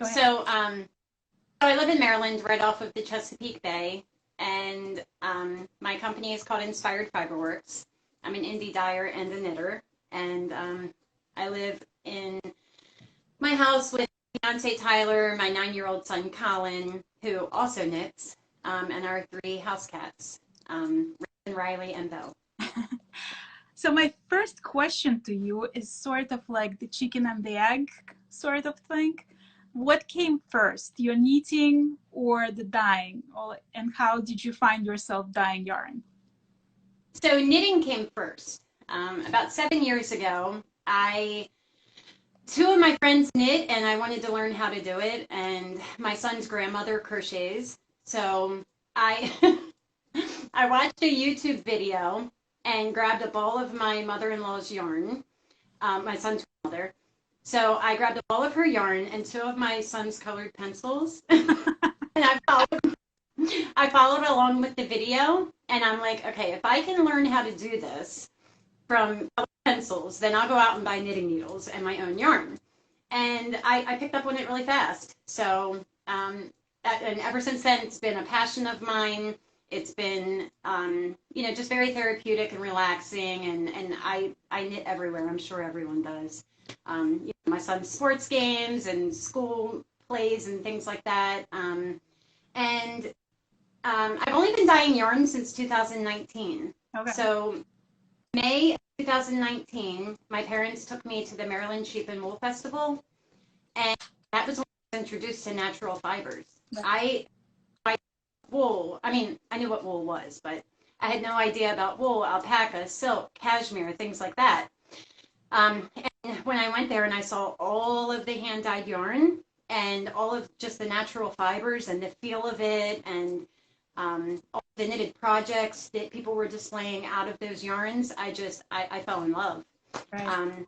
Go ahead. So I live in Maryland, right off of the Chesapeake Bay, and my company is called Inspired Fiberworx. I'm an indie dyer and a knitter, and I live in my house with fiance Tyler, my 9-year-old son Colin, who also knits, and our 3 house cats, Raven, Riley, and Belle. So my first question to you is sort of like the chicken and the egg sort of thing. What came first, your knitting or the dyeing? And how did you find yourself dyeing yarn? So knitting came first. About 7 years ago, 2 of my friends knit, and I wanted to learn how to do it. And my son's grandmother crochets, so I I watched a YouTube video and grabbed a ball of my mother-in-law's yarn, my son's grandmother. So I grabbed a ball of her yarn and 2 of my son's colored pencils, and I followed along with the video, and I'm like, okay, if I can learn how to do this from pencils, then I'll go out and buy knitting needles and my own yarn. And I picked up on it really fast. So, and ever since then, it's been a passion of mine. It's been, just very therapeutic and relaxing. And I knit everywhere. I'm sure everyone does. My son's sports games and school plays and things like that. And I've only been dyeing yarn since 2019. Okay. So May 2019, my parents took me to the Maryland Sheep and Wool Festival, and that was when I was introduced to natural fibers. I knew what wool was, but I had no idea about wool, alpaca, silk, cashmere, things like that. And when I went there and I saw all of the hand-dyed yarn and all of just the natural fibers and the feel of it, and all the knitted projects that people were displaying out of those yarns, I fell in love. Right. I'm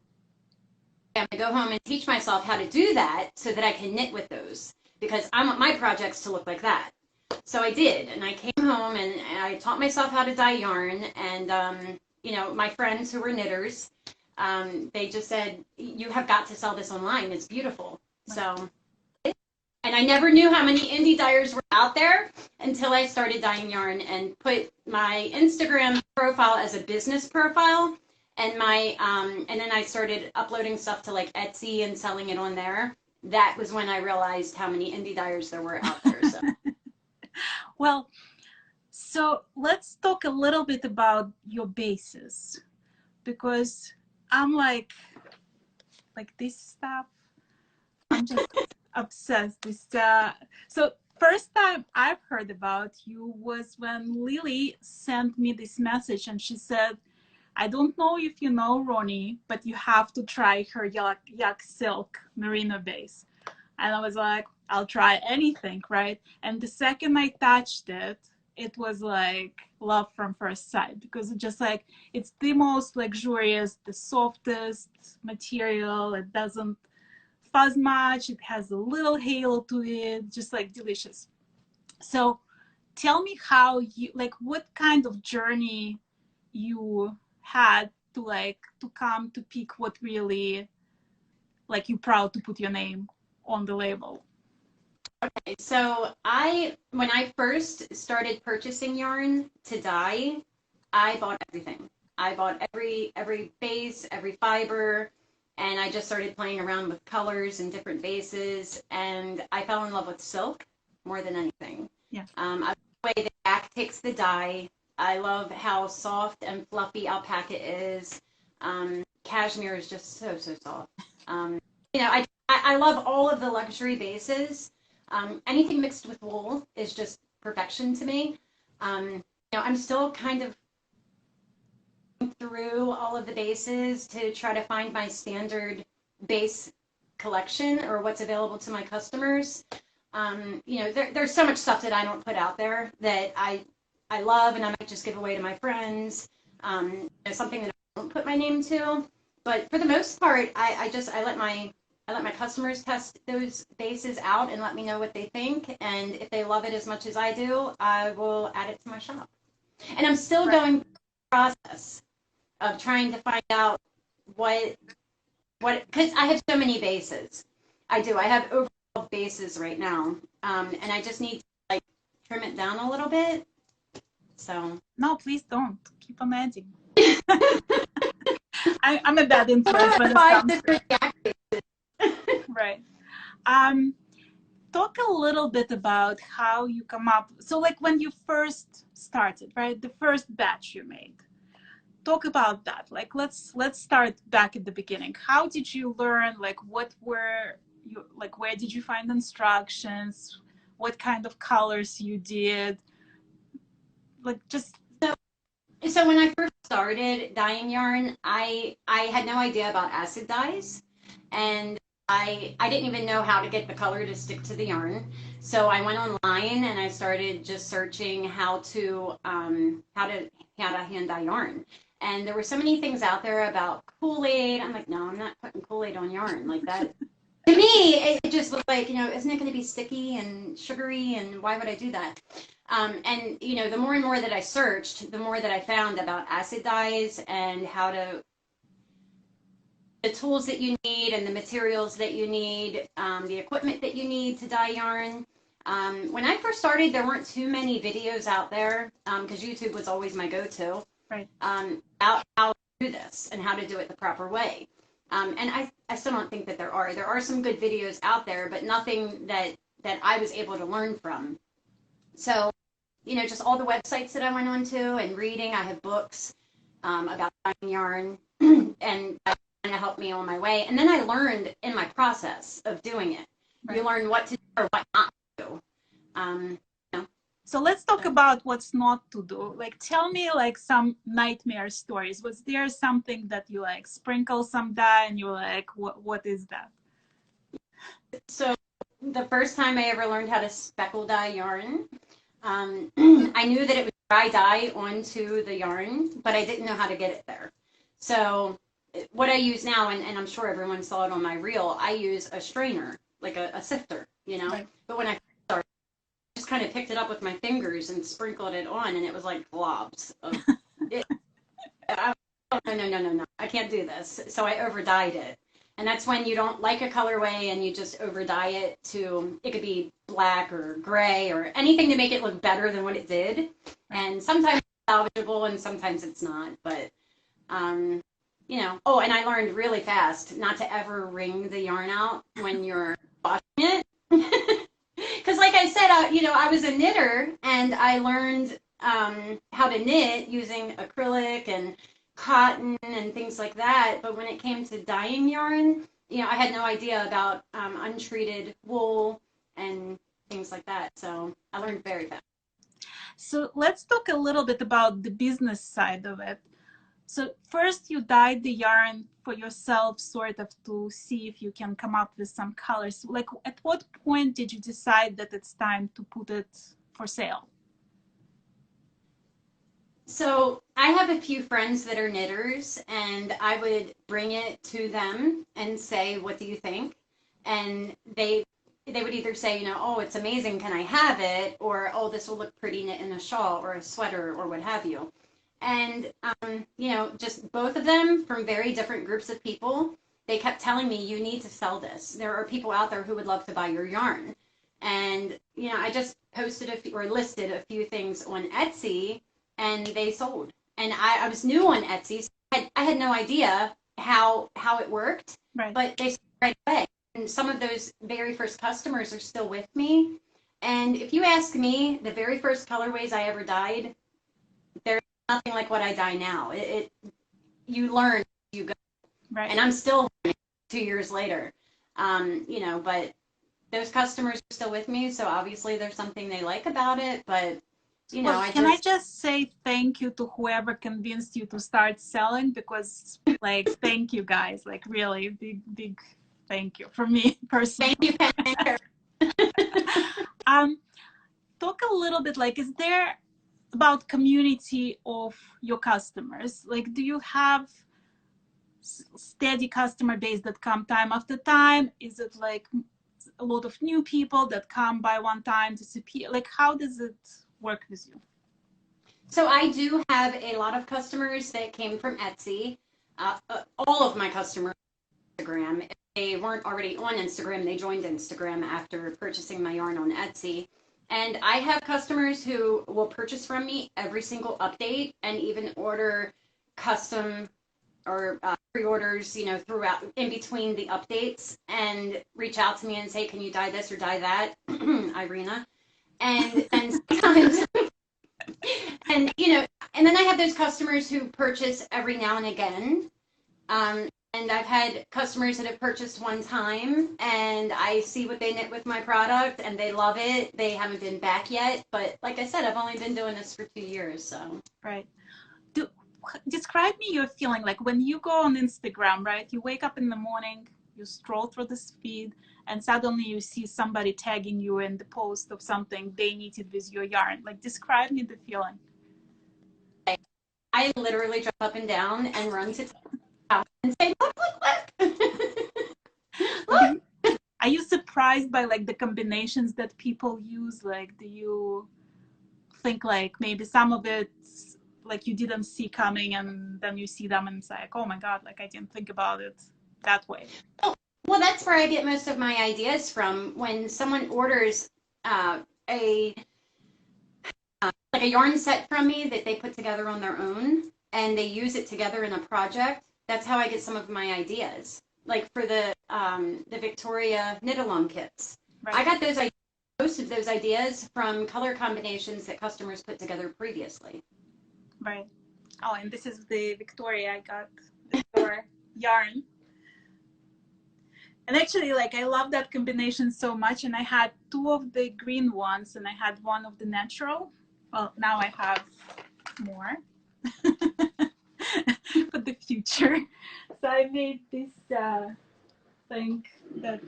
going to go home and teach myself how to do that so that I can knit with those, because I want my projects to look like that. So I did, and I came home and I taught myself how to dye yarn, and my friends who were knitters, they just said, you have got to sell this online, it's beautiful. So, and I never knew how many indie dyers were out there until I started dyeing yarn and put my Instagram profile as a business profile, and and then I started uploading stuff to like Etsy and selling it on there. That was when I realized how many indie dyers there were out there. So. Well, so let's talk a little bit about your bases, because I'm like this stuff, I'm just obsessed with so first time I've heard about you was when Lily sent me this message, and she said, I don't know if you know Ronnie, but you have to try her yak silk merino base. And I was like, I'll try anything, right? And the second I touched it, it was like love from first sight, because it's just like, it's the most luxurious, the softest material. It doesn't fuzz much. It has a little halo to it, just like delicious. So tell me how you, like, what kind of journey you had to come to pick what really, like, you're proud to put your name on the label. Okay, so when I first started purchasing yarn to dye, I bought everything. I bought every base, every fiber, and I just started playing around with colors and different bases, and I fell in love with silk more than anything. Yeah. I love the way the yak takes the dye. I love how soft and fluffy alpaca is. Cashmere is just so soft. I love all of the luxury bases. Anything mixed with wool is just perfection to me. I'm still kind of through all of the bases to try to find my standard base collection or what's available to my customers. There's so much stuff that I don't put out there that I love, and I might just give away to my friends. Something that I don't put my name to, but for the most part, I let my customers test those bases out and let me know what they think, and if they love it as much as I do, I will add it to my shop. And I'm still going through the process of trying to find out what because I have so many bases. I have over bases right now, and I just need to like trim it down a little bit. So no, please don't keep on adding. I'm a bad influence when it comes to right. Talk a little bit about how you come up. So like when you first started, right? The first batch you made. Talk about that. Like let's start back at the beginning. How did you learn? Like what were you like? Where did you find instructions? What kind of colors you did? Like just so when I first started dyeing yarn, I had no idea about acid dyes, and I didn't even know how to get the color to stick to the yarn. So I went online and I started just searching how to hand dye yarn. And there were so many things out there about Kool-Aid. I'm like, no, I'm not putting Kool-Aid on yarn like that. To me, it just looked like, isn't it going to be sticky and sugary, and why would I do that? And the more and more that I searched, the more that I found about acid dyes and the tools that you need and the materials that you need, the equipment that you need to dye yarn. When I first started, there weren't too many videos out there because YouTube was always my go-to. right. About how to do this and how to do it the proper way. And I still don't think that there are. There are some good videos out there, but nothing that I was able to learn from. So, just all the websites that I went on to and reading. I have books about dyeing yarn, and that kind of helped me on my way. And then I learned in my process of doing it. Right. You learn what to do or what not to do. So let's talk about what's not to do. Like, tell me like some nightmare stories. Was there something that you like sprinkle some dye and you're like, what is that? So the first time I ever learned how to speckle dye yarn, I knew that it was dry dye onto the yarn, but I didn't know how to get it there. So what I use now, and I'm sure everyone saw it on my reel, I use a strainer, like a sifter, Right. But when I started, I just kind of picked it up with my fingers and sprinkled it on, and it was like globs of it. No, I can't do this. So I over dyed it. And that's when you don't like a colorway and you just over dye it to, it could be black or gray or anything to make it look better than what it did. And sometimes it's salvageable and sometimes it's not. But, oh, and I learned really fast not to ever wring the yarn out when you're washing it. Because like I said, I was a knitter and I learned how to knit using acrylic and cotton and things like that, but when it came to dyeing yarn, I had no idea about untreated wool and things like that, so I learned very fast. So let's talk a little bit about the business side of it. So first you dyed the yarn for yourself, sort of to see if you can come up with some colors. Like, at what point did you decide that it's time to put it for sale? So I have a few friends that are knitters, and I would bring it to them and say, what do you think? And they would either say, oh, it's amazing, can I have it? Or, oh, this will look pretty knit in a shawl or a sweater or what have you. And, just both of them from very different groups of people, they kept telling me, you need to sell this. There are people out there who would love to buy your yarn. And, I just posted listed a few things on Etsy, and they sold. And I was new on Etsy, so I had no idea how it worked, right. But they sold right away. And some of those very first customers are still with me. And if you ask me, the very first colorways I ever dyed, there's nothing like what I dye now. You learn as you go. Right. And I'm still 2 years later. But those customers are still with me, so obviously there's something they like about it, but I just say thank you to whoever convinced you to start selling, because like, thank you guys, like really big thank you from me personally. Thank you. Talk a little bit, like, is there about community of your customers? Like, do you have steady customer base that come time after time? Is it like a lot of new people that come by one time, disappear? Like, how does it work with you? So I do have a lot of customers that came from Etsy. All of my customers on Instagram. they weren't already on Instagram. They joined Instagram after purchasing my yarn on Etsy. And I have customers who will purchase from me every single update and even order custom or pre-orders, you know, throughout in between the updates and reach out to me and say, can you dye this or dye that, Irina? And sometimes, and you know, and then I have those customers who purchase every now and again. And I've had customers that have purchased one time and I see what they knit with my product and they love it. They haven't been back yet. But like I said, I've only been doing this for 2 years. So. Right. Describe me your feeling like when you go on Instagram, right? You wake up in the morning, you scroll through this feed, and suddenly you see somebody tagging you in the post of something they knitted with your yarn. Like, describe me the feeling. I literally jump up and down and run to house and say, look, look, look. Look. Are you surprised by like the combinations that people use? Like, do you think like maybe some of it like you didn't see coming and then you see them and it's like, oh my God, like I didn't think about it that way? Oh, well, that's where I get most of my ideas from. When someone orders like a yarn set from me that they put together on their own and they use it together in a project, that's how I get some of my ideas. Like for the Victoria knit-along kits. Right. I got those ideas, most of those ideas from color combinations that customers put together previously. Right. Oh, and this is the Victoria I got for yarn. And actually, like, I love that combination so much. And I had 2 of the green ones and I had 1 of the natural. Well, now I have more for the future. So I made this thing that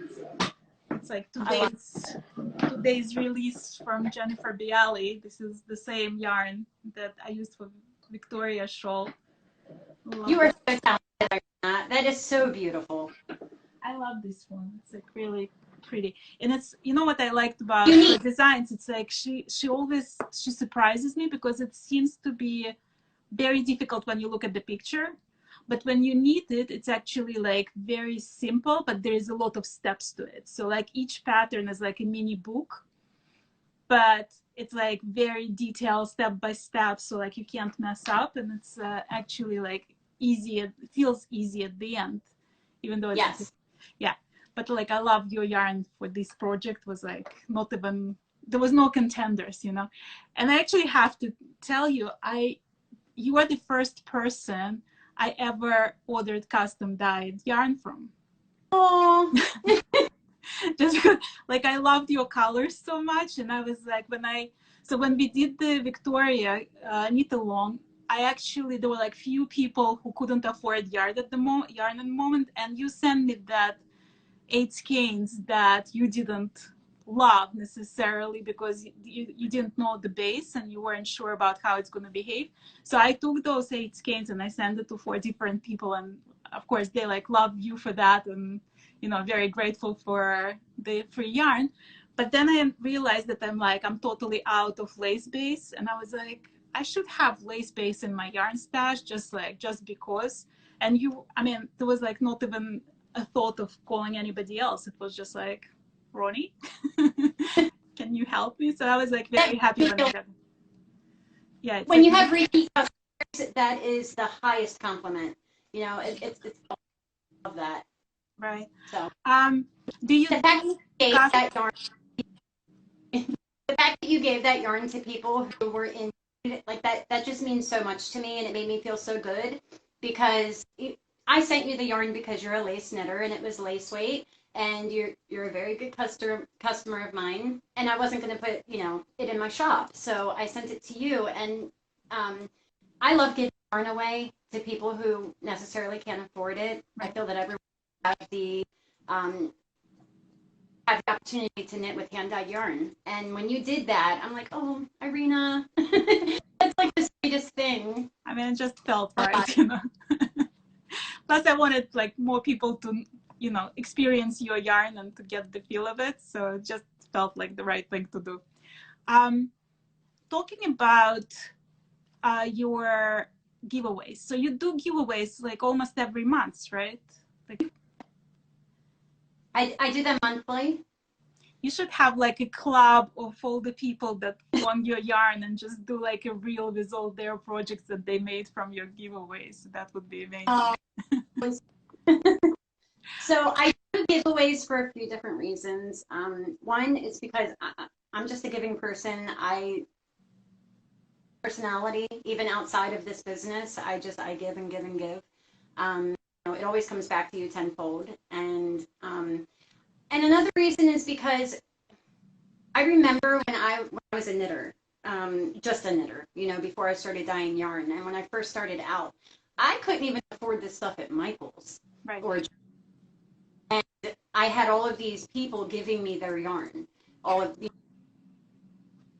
it's like today's release from Jennifer Bialy. This is the same yarn that I used for Victoria's shawl. You are so talented. That is so beautiful. I love this one. It's like really pretty. And it's, you know what I liked about her designs? It's like she surprises me because it seems to be very difficult when you look at the picture. But when you knit it, it's actually like very simple, but there is a lot of steps to it. So like each pattern is like a mini book, but it's like very detailed step by step. So like you can't mess up, and it's actually like easy. It feels easy at the end, even though it's yes. Yeah. But like I love your yarn for this project. Was like not even, there was no contenders, you know. And I actually have to tell you, you are the first person I ever ordered custom dyed yarn from. Oh. Just because, like, I loved your colors so much, and I was like, when we did the Victoria knit along, there were like few people who couldn't afford yarn at the moment, and you sent me that 8 skeins that you didn't love necessarily because you didn't know the base and you weren't sure about how it's going to behave. So I took those 8 skeins and I sent it to 4 different people, and of course they like love you for that, and you know, very grateful for the free yarn. But then I realized that I'm totally out of lace base, and I was like, I should have lace base in my yarn stash just because. And there was like not even a thought of calling anybody else. It was just like, Ronnie, can you help me? So I was like very happy when I got it. Yeah. When you have repeat customers, that is the highest compliment. You know, it's of that. Right. So, do you the fact that you gave that yarn to people who were in like that just means so much to me, and it made me feel so good because I sent you the yarn because you're a lace knitter and it was lace weight, and you're a very good customer of mine, and I wasn't going to put it in my shop, so I sent it to you. And I love giving yarn away to people who necessarily can't afford it. I feel that everyone have the opportunity to knit with hand-dyed yarn, and when you did that, I'm like, oh, Irina, that's like the sweetest thing. I mean, it just felt right, you know. Plus, I wanted like more people to, experience your yarn and to get the feel of it. So it just felt like the right thing to do. Talking about your giveaways. So you do giveaways like almost every month, right? Like, I do them monthly. You should have like a club of all the people that won your yarn and just do like a reel with all their projects that they made from your giveaways. That would be amazing. So I do giveaways for a few different reasons. One is because I'm just a giving person. Personality, even outside of this business, I give and give and give. It always comes back to you tenfold. And another reason is because I remember when I was a knitter, just a knitter, before I started dyeing yarn. And when I first started out, I couldn't even afford this stuff at Michael's. Right. And I had all of these people giving me their yarn, all of the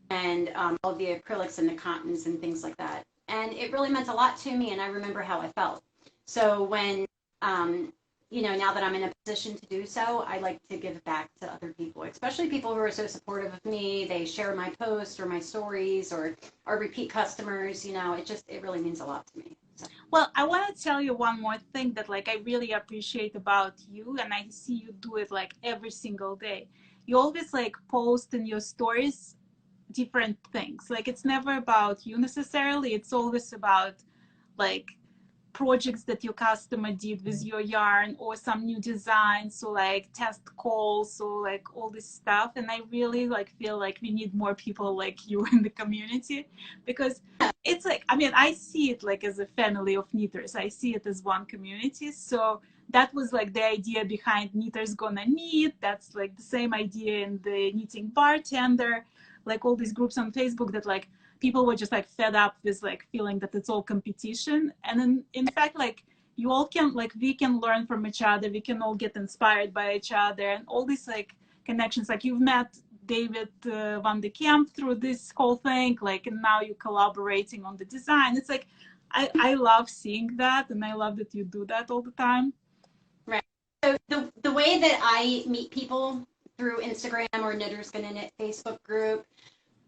acrylics and the cottons and things like that. And it really meant a lot to me, and I remember how I felt. So when, now that I'm in a position to do so, I like to give back to other people, especially people who are so supportive of me. They share my posts or my stories or repeat customers. It really means a lot to me. So. Well, I want to tell you one more thing that like I really appreciate about you, and I see you do it like every single day. You always like post in your stories different things. Like it's never about you necessarily. It's always about like projects that your customer did with your yarn or some new designs or like test calls or like all this stuff. And I really like feel like we need more people like you in the community, because it's like, I mean, I see it like as a family of knitters. I see it as one community. So that was like the idea behind Knitters Gonna Knit. That's like the same idea in the Knitting Bartender, like all these groups on Facebook that like people were just like fed up with like feeling that it's all competition. And in fact, like you all can, like we can learn from each other. We can all get inspired by each other, and all these like connections. Like you've met David Van de Kamp through this whole thing, like, and now you're collaborating on the design. It's like, I love seeing that, and I love that you do that all the time. Right. So the way that I meet people through Instagram or Knitters Gonna Knit Facebook group,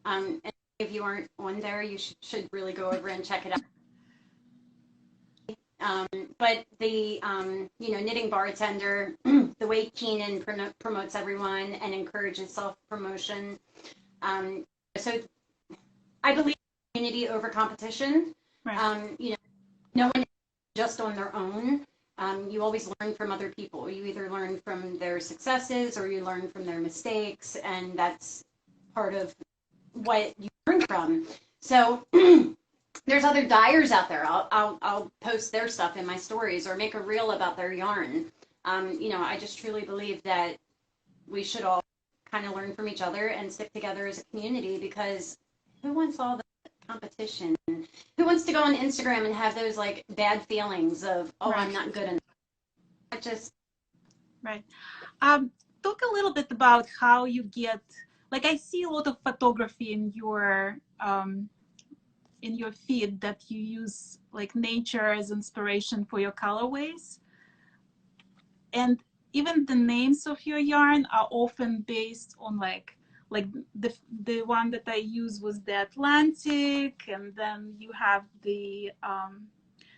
and if you aren't on there, you should really go over and check it out. But the Knitting Bartender, the way Keenan promotes everyone and encourages self-promotion. So I believe in community over competition. Right. No one is just on their own. You always learn from other people. You either learn from their successes or you learn from their mistakes, and that's part of what you learn from. So there's other dyers out there. I'll post their stuff in my stories or make a reel about their yarn. I just truly believe that we should all kind of learn from each other and stick together as a community, because who wants all the competition? Who wants to go on Instagram and have those like bad feelings of, oh, right, I'm not good enough? Right. Talk a little bit about how you get, like I see a lot of photography in your feed that you use like nature as inspiration for your colorways, and even the names of your yarn are often based on like the one that I use was the Atlantic, and then you have the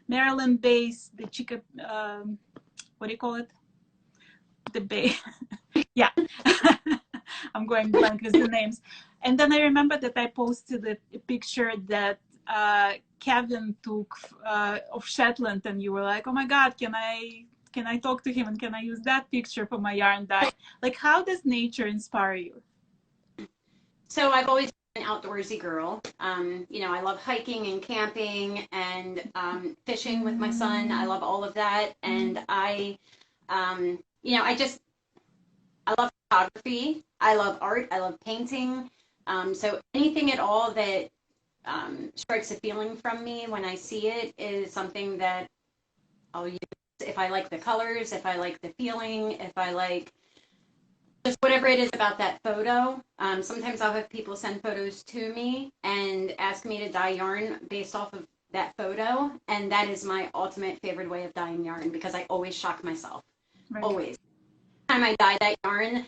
Maryland base, the Chica, what do you call it? The bay. Yeah. I'm going blank with the names. And then I remember that I posted a picture that Kevin took of Shetland, and you were like, oh my God, can I talk to him, and can I use that picture for my yarn dye? Like, how does nature inspire you? So I've always been an outdoorsy girl. I love hiking and camping and fishing with my son. I love all of that. And I love photography. I love art. I love painting. So anything at all that strikes a feeling from me when I see it is something that I'll use. If I like the colors, if I like the feeling, if I like just whatever it is about that photo. Sometimes I'll have people send photos to me and ask me to dye yarn based off of that photo. And that is my ultimate favorite way of dyeing yarn, because I always shock myself. Right. Always. Every time I dye that yarn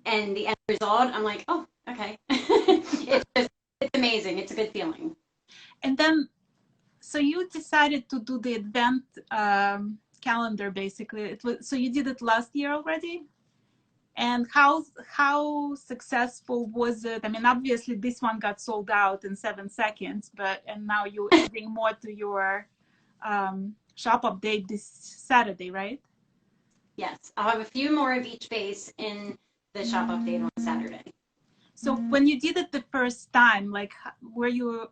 and the end result, I'm like, oh, okay. It's amazing. It's a good feeling. And then, so you decided to do the advent calendar, basically. So you did it last year already? And how successful was it? I mean, obviously this one got sold out in 7 seconds, and now you're adding more to your shop update this Saturday, right? Yes, I'll have a few more of each base in the shop update on Saturday. So when you did it the first time, like, were you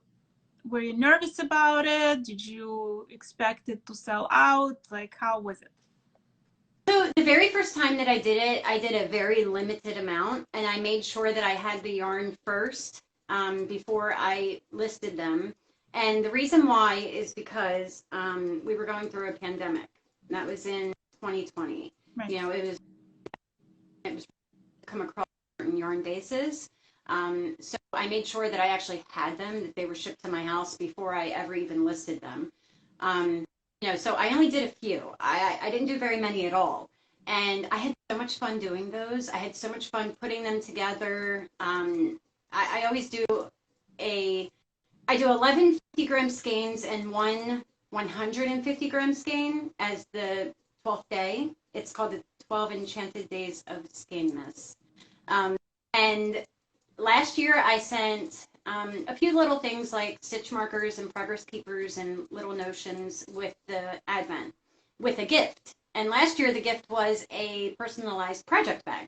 nervous about it? Did you expect it to sell out? Like, how was it? So the very first time that I did a very limited amount, and I made sure that I had the yarn first before I listed them. And the reason why is because we were going through a pandemic. That was in 2020. Right. You know, it was come across certain yarn bases. So I made sure that I actually had them, that they were shipped to my house before I ever even listed them. You know, so I only did a few. I didn't do very many at all. And I had so much fun doing those. I had so much fun putting them together. I always do I do 11 50-gram skeins and one 150-gram skein as the 12th day. It's called the 12 Enchanted Days of Skeinmas. And last year I sent a few little things like stitch markers and progress keepers and little notions with the advent with a gift. And last year the gift was a personalized project bag.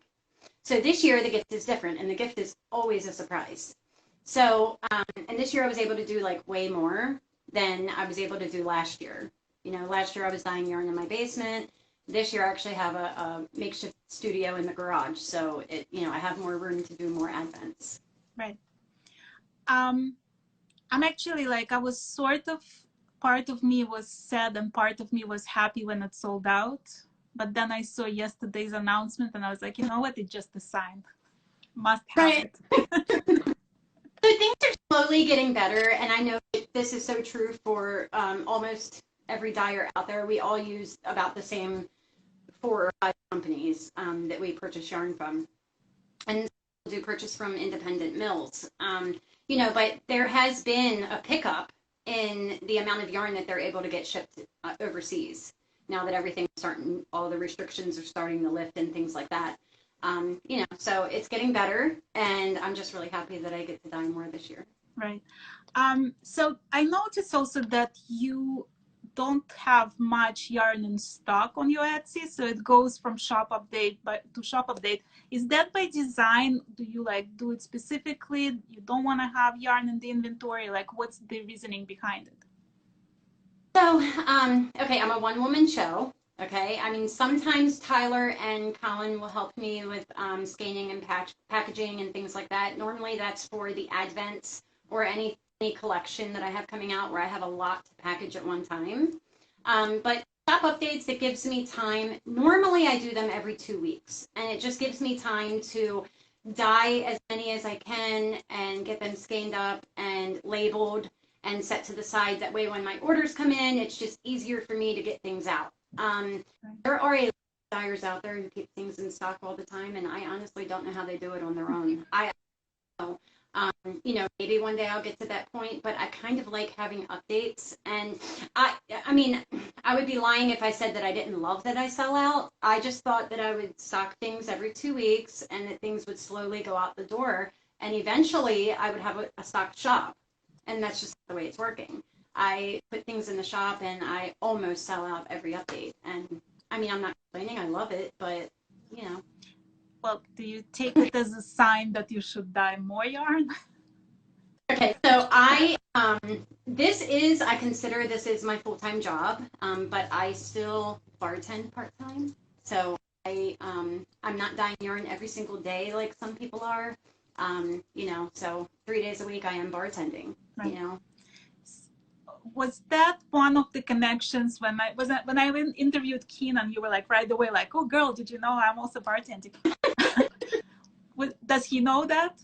So this year the gift is different, and the gift is always a surprise. So and this year I was able to do like way more than I was able to do last year. You know, last year I was dyeing yarn in my basement. This year I actually have a makeshift studio in the garage, so I have more room to do more advents. Right. I'm actually, like, I was sort of, part of me was sad and part of me was happy when it sold out. But then I saw yesterday's announcement and I was like, you know what? It's just a sign. Must have Right. it. So things are slowly getting better, and I know this is so true for almost every dyer out there. We all use about the same 4 or 5 companies that we purchase yarn from, and do purchase from independent mills. But there has been a pickup in the amount of yarn that they're able to get shipped overseas now that everything's starting, all the restrictions are starting to lift and things like that. So it's getting better, and I'm just really happy that I get to dye more this year. Right. So I noticed also that you don't have much yarn in stock on your Etsy, so it goes from shop update to shop update. Is that by design? Do you do it specifically? You don't want to have yarn in the inventory? Like, what's the reasoning behind it? So, okay, I'm a one-woman show. Okay, I mean, sometimes Tyler and Colin will help me with scanning and packaging and things like that. Normally that's for the advents or any collection that I have coming out where I have a lot to package at one time. But shop updates, it gives me time. Normally I do them every 2 weeks, and it just gives me time to dye as many as I can and get them scanned up and labeled and set to the side. That way when my orders come in, it's just easier for me to get things out. There are a lot of dyers out there who keep things in stock all the time, and I honestly don't know how they do it on their own. I don't know. Maybe one day I'll get to that point, but I kind of like having updates. And I mean, I would be lying if I said that I didn't love that I sell out. I just thought that I would stock things every 2 weeks and that things would slowly go out the door, and eventually I would have a stocked shop. And that's just the way it's working. I put things in the shop and I almost sell out every update. And I mean, I'm not complaining. I love it, but Well, do you take it as a sign that you should dye more yarn? Okay, so I consider this is my full-time job, but I still bartend part-time. So I'm not dyeing yarn every single day like some people are. So 3 days a week I am bartending. Right. Was that one of the connections when I interviewed Keenan? You were like right away like, oh girl, did you know I'm also bartending? Does he know that?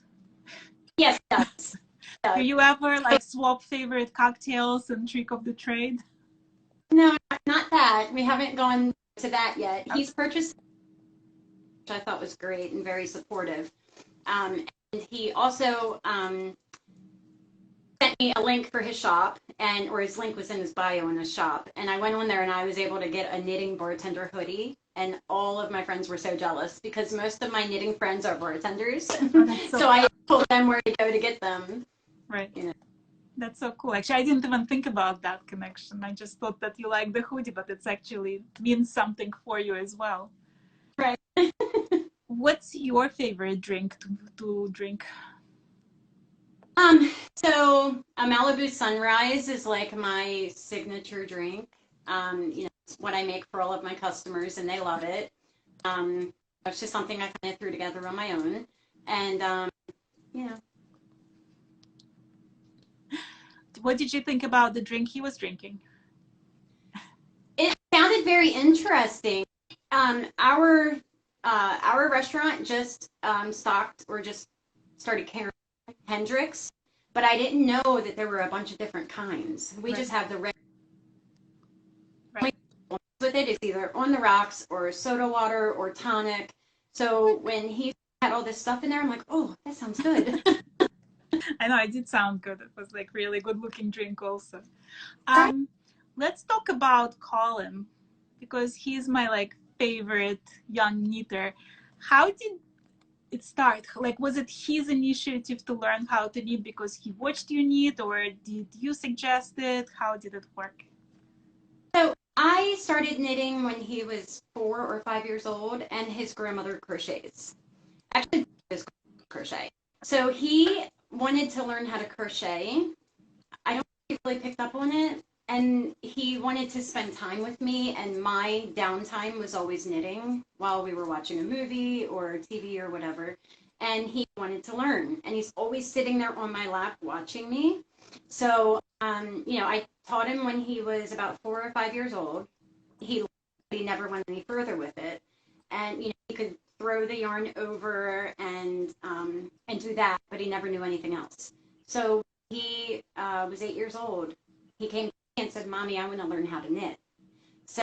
Yes, he does. Do you ever swap favorite cocktails and trick of the trade? No, not that. We haven't gone to that yet. He's purchased, which I thought was great and very supportive. And he also sent me a link for his shop, or his link was in his bio in his shop. And I went on there and I was able to get a knitting bartender hoodie. And all of my friends were so jealous because most of my knitting friends are bartenders. Oh, so I told them where to go to get them. Right. You know. That's so cool. Actually, I didn't even think about that connection. I just thought that you like the hoodie, but it's actually means something for you as well. Right. What's your favorite drink to drink? So a Malibu Sunrise is like my signature drink. It's what I make for all of my customers, and they love it. It's just something I kind of threw together on my own, and What did you think about the drink he was drinking? It sounded very interesting. Our restaurant just stocked or just started carrying Hendrix, but I didn't know that there were a bunch of different kinds. We just have the red. Right. With it is either on the rocks or soda water or tonic. So when he had all this stuff in there, I'm like, oh, that sounds good. I know, it did sound good. It was like really good looking drink also. Let's talk about Colin, because he's my like favorite young knitter. How did it start? Like, was it his initiative to learn how to knit because he watched you knit, or did you suggest it? How did it work? So I started knitting when he was 4 or 5 years old, and his grandmother crochets. Actually, his crochet. So he wanted to learn how to crochet. I don't think he really picked up on it, and he wanted to spend time with me, and my downtime was always knitting while we were watching a movie or TV or whatever, and he wanted to learn, and he's always sitting there on my lap watching me. So, I taught him when he was about 4 or 5 years old. He never went any further with it, and he could throw the yarn over and do that, but he never knew anything else. So he was 8 years old. He came to me and said, "Mommy, I want to learn how to knit." So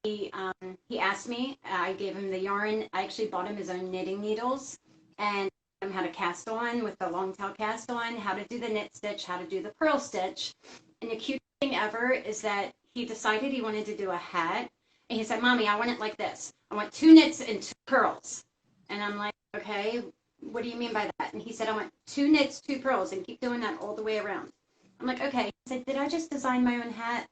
he asked me. I gave him the yarn. I actually bought him his own knitting needles and taught him how to cast on with the long tail cast on, how to do the knit stitch, how to do the purl stitch. And the cutest thing ever is that he decided he wanted to do a hat. And he said, "Mommy, I want it like this. I want 2 knits and 2 purls." And I'm like, "Okay, what do you mean by that?" And he said, "I want 2 knits, 2 purls, and keep doing that all the way around." I'm like, "Okay." He said, "Did I just design my own hat?"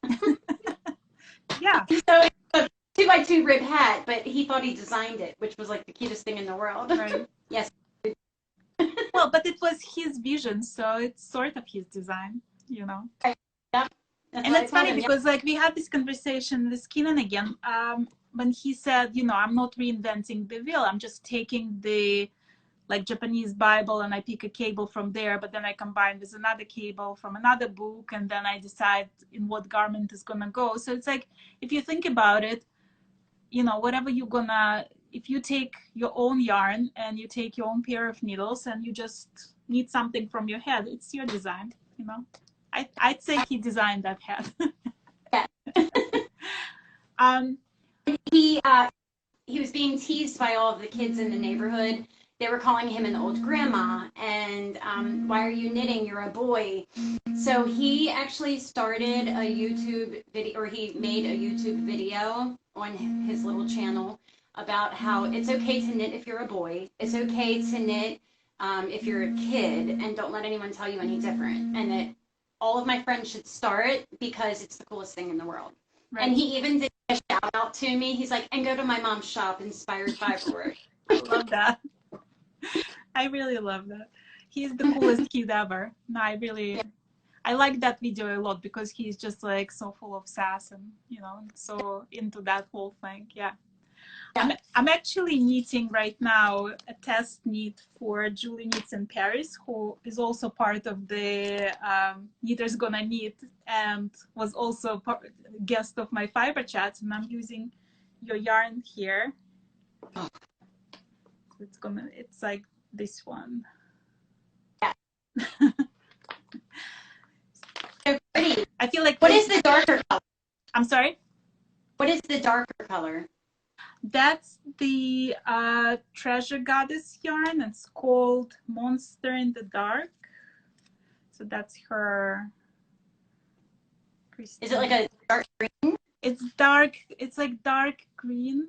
Yeah. So it's a 2x2 rib hat, but he thought he designed it, which was like the cutest thing in the world. Right. Yes. Well, but it was his vision, so it's sort of his design, Right. Yep. And it's funny because like we had this conversation with Keenan again, when he said, I'm not reinventing the wheel. I'm just taking the like Japanese Bible and I pick a cable from there, but then I combine with another cable from another book, and then I decide in what garment is gonna go. So it's like, if you think about it, whatever if you take your own yarn and you take your own pair of needles and you just knit something from your head, it's your design, I'd say he designed that hat. He was being teased by all of the kids in the neighborhood. They were calling him an old grandma, and why are you knitting? You're a boy. So he actually started a YouTube video, or he made a YouTube video on his little channel about how it's okay to knit if you're a boy. It's okay to knit if you're a kid, and don't let anyone tell you any different. And that all of my friends should start because it's the coolest thing in the world. Right. And he even did a shout out to me. He's like, "And go to my mom's shop, Inspired Fiberworx." I love that. I really love that. He's the coolest kid ever. No, I like that video a lot because he's just like so full of sass and, so into that whole thing. Yeah. I'm actually knitting right now a test knit for Julie Knits in Paris, who is also part of the Knitters Gonna Knit and was also guest of my Fiberchats. And I'm using your yarn here. Oh. It's like this one. Yeah. So pretty. I feel like. What is the darker color? I'm sorry? What is the darker color? That's the Treasure Goddess yarn. It's called Monster in the Dark. So that's her. Is it like a dark green? It's dark. It's like dark green.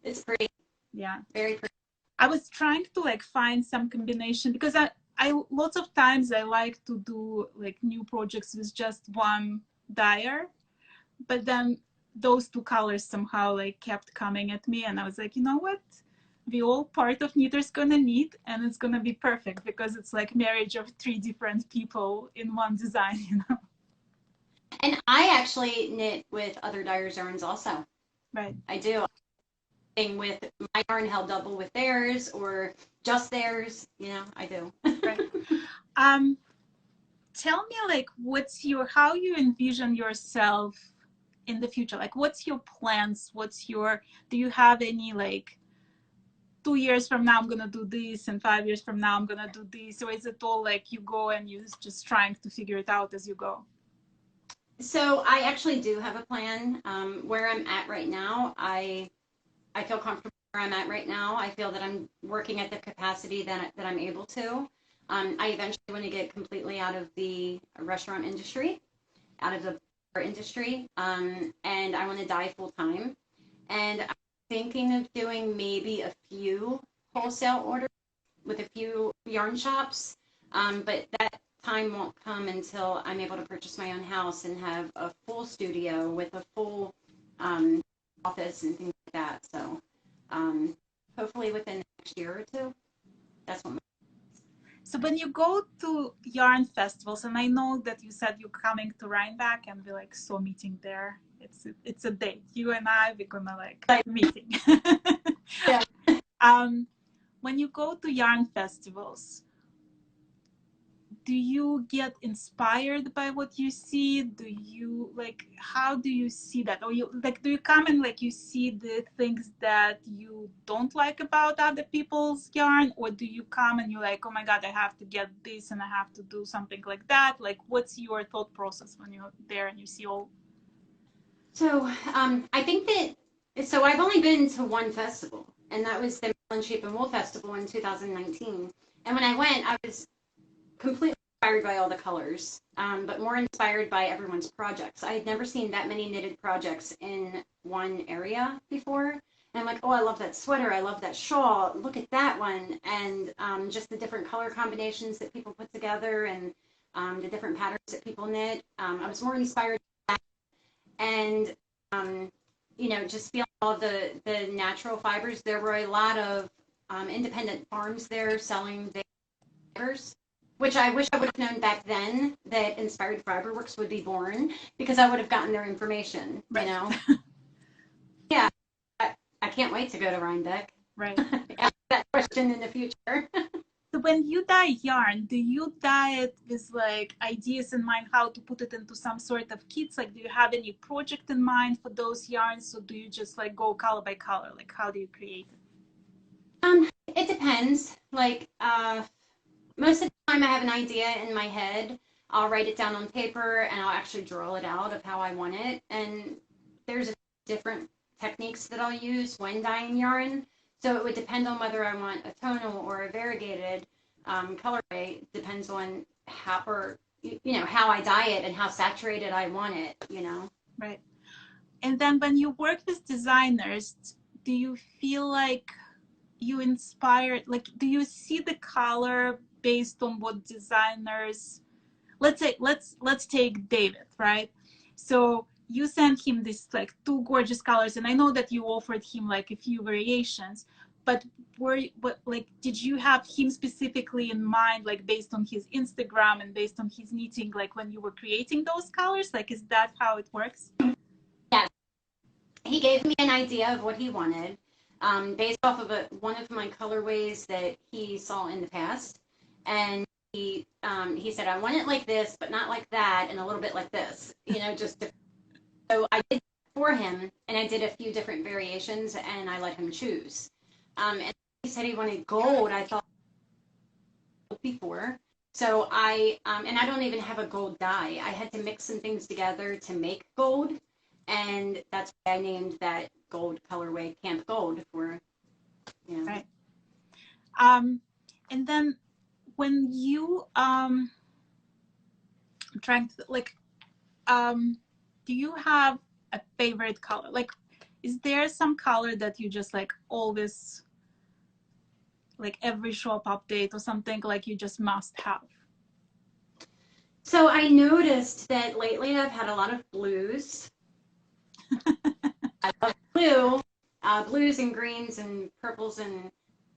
It's pretty. Yeah. Very pretty. I was trying to like find some combination because I lots of times I like to do like new projects with just one dyer, but then those two colors somehow like kept coming at me, and I was like, you know what? We all part of Knitter's gonna knit, and it's gonna be perfect because it's like marriage of 3 different people in one design, you know. And I actually knit with other dyers' yarns also. Right. I do. With my yarn held double with theirs or just theirs, you know, I do. Right. Tell me like how you envision yourself in the future? Like what's your plans? Do you have any like 2 years from now I'm gonna do this and 5 years from now I'm gonna do this, or is it all like you go and you're just trying to figure it out as you go? So I actually do have a plan. Where I'm at right now, I feel comfortable where I'm at right now. I feel that I'm working at the capacity that I'm able to. I eventually want to get completely out of the restaurant industry, out of the bar industry, and I want to dye full time. And I'm thinking of doing maybe a few wholesale orders with a few yarn shops, but that time won't come until I'm able to purchase my own house and have a full studio with a full office and things like that. So hopefully within the next year or two, that's what. So when you go to yarn festivals, and I know that you said you're coming to Rhinebeck and we're like so meeting there. It's a date. You and I, we're gonna like meeting. Yeah. When you go to yarn festivals, do you get inspired by what you see? Do you like, how do you see that? Or you like, do you come and like you see the things that you don't like about other people's yarn, or do you come and you're like, oh my god, I have to get this and I have to do something like that? Like what's your thought process when you're there and you see all? So I think that, so I've only been to one festival, and that was the Maryland Sheep and Wool Festival in 2019. And when I went, I was completely inspired by all the colors, but more inspired by everyone's projects. I had never seen that many knitted projects in one area before. And I'm like, oh, I love that sweater. I love that shawl. Look at that one. And just the different color combinations that people put together and the different patterns that people knit. I was more inspired by that. And, you know, just feeling all the natural fibers. There were a lot of independent farms there selling their fibers, which I wish I would have known back then that Inspired Fiberworx would be born, because I would have gotten their information, Right. you know? Yeah, I can't wait to go to Rhinebeck. Right. Ask that question in the future. So when you dye yarn, do you dye it with like ideas in mind how to put it into some sort of kits? Like, do you have any project in mind for those yarns, or do you just like go color by color? Like, how do you create it? It depends. Like, most of the time I have an idea in my head. I'll write it down on paper and I'll actually draw it out of how I want it. And there's different techniques that I'll use when dyeing yarn. So it would depend on whether I want a tonal or a variegated colorway. It depends on how, or, you know, how I dye it and how saturated I want it, you know. Right. And then when you work with designers, do you feel like you inspired, like, do you see the color based on what designers, let's say, let's take David, right? So you sent him this like 2 gorgeous colors, and I know that you offered him like a few variations, but did you have him specifically in mind, like based on his Instagram and based on his knitting, like when you were creating those colors? Like, is that how it works? Yes. He gave me an idea of what he wanted, based off of one of my colorways that he saw in the past. And he said, I want it like this, but not like that, and a little bit like this, you know, just to. So I did for him, and I did a few different variations, and I let him choose. And he said he wanted gold. I thought before. So and I don't even have a gold dye. I had to mix some things together to make gold, and that's why I named that gold colorway Camp Gold for, you know. Right. And then when you trying to like do you have a favorite color? Like, is there some color that you just like always, like every shop update or something, like you just must have? So I noticed that lately I've had a lot of blues. I love blue, blues and greens and purples, and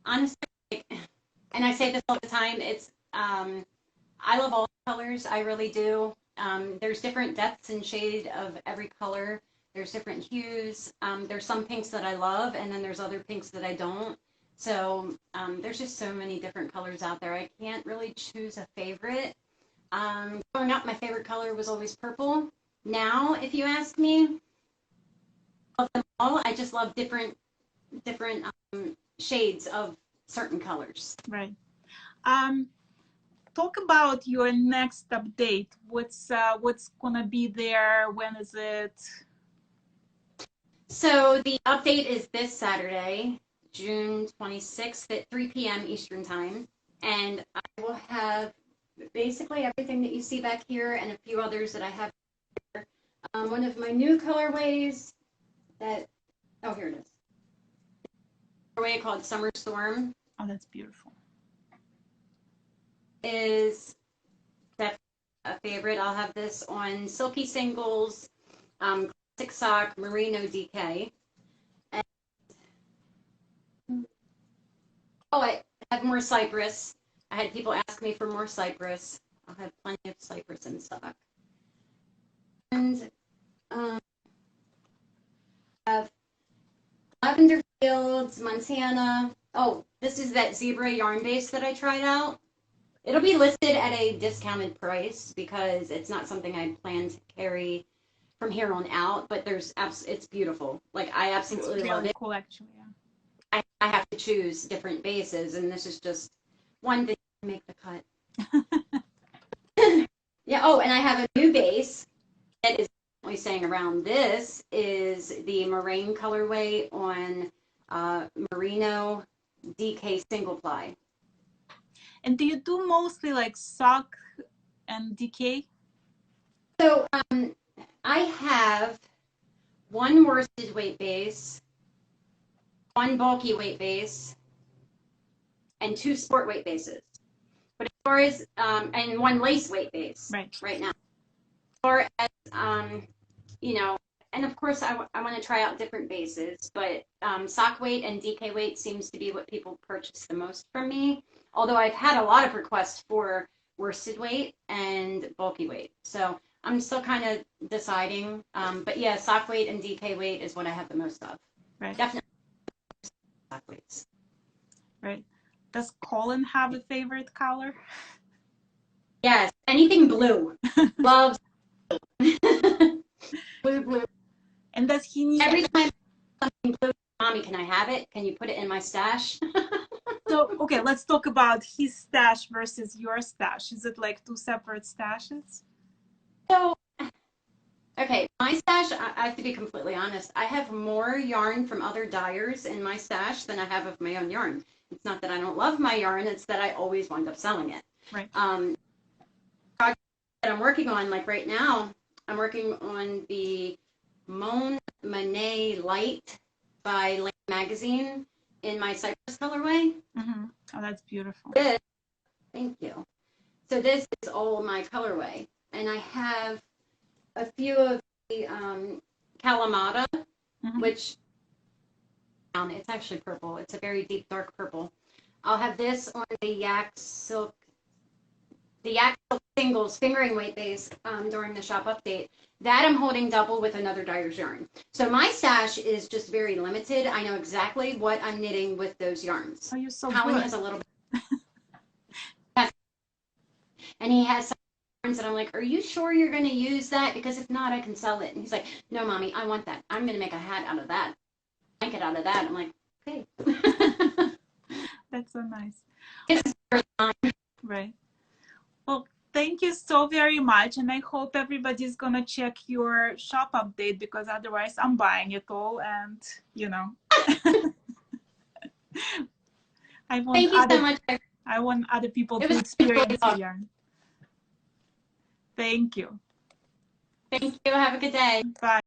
honestly, and I say this all the time, it's I love all colors. I really do. There's different depths and shade of every color. There's different hues. There's some pinks that I love, and then there's other pinks that I don't. So there's just so many different colors out there. I can't really choose a favorite. Growing up, my favorite color was always purple. Now, if you ask me, I love them all. I just love different shades of certain colors. Right. Talk about your next update. What's gonna be there? When is it? So the update is this Saturday, June 26th at 3 p.m. Eastern Time. And I will have basically everything that you see back here and a few others that I have here. One of my new colorways that, oh, here it is. Colorway called Summer Storm. Oh, that's beautiful. Is definitely a favorite. I'll have this on Silky Singles, Classic Sock, Merino DK. And, oh, I have more cypress. I had people ask me for more cypress. I'll have plenty of cypress in stock. And I have Lavender Fields, Montana. Oh, this is that zebra yarn base that I tried out. It'll be listed at a discounted price because it's not something I plan to carry from here on out, but it's beautiful. Like, I absolutely love it. Cool, actually, yeah. I have to choose different bases, and this is just one thing to make the cut. Yeah, oh, and I have a new base that is only staying around. This is the Moraine colorway on Merino DK single ply. And do you do mostly like sock and DK? So I have one worsted weight base, one bulky weight base, and two sport weight bases. But as far as and one lace weight base right now. As far as you know, and of course I want to try out different bases, but sock weight and DK weight seems to be what people purchase the most from me. Although I've had a lot of requests for worsted weight and bulky weight, so I'm still kind of deciding. But yeah, sock weight and DK weight is what I have the most of. Right. Definitely sock weights. Right. Does Colin have a favorite color? Yes, anything blue. Loves blue. And does he need every time something blue? Mommy, can I have it? Can you put it in my stash? So, okay, let's talk about his stash versus your stash. Is it like two separate stashes? So, okay, my stash, I have to be completely honest. I have more yarn from other dyers in my stash than I have of my own yarn. It's not that I don't love my yarn, it's that I always wind up selling it. Right. Project that I'm working on, like right now, I'm working on the Mon Monet Light by Lane Magazine in my Cypress colorway. Mm-hmm. Oh, that's beautiful. Thank you. So this is all my colorway. And I have a few of the Kalamata, which it's actually purple. It's a very deep, dark purple. I'll have this on the Yak Silk Singles fingering weight base during the shop update. That I'm holding double with another dyer's yarn. So my stash is just very limited. I know exactly what I'm knitting with those yarns. Oh, you're so Colin good. has a little bit. And he has some yarns that I'm like, are you sure you're going to use that? Because if not, I can sell it. And he's like, no, Mommy, I want that. I'm going to make a hat out of that. Blanket out of that. I'm like, okay. That's so nice. It's right. Well, thank you so very much. And I hope everybody's going to check your shop update, because otherwise I'm buying it all. And, you know, I want Thank you so much. I want other people It to was experience the yarn. Thank you. Thank you. Have a good day. Bye.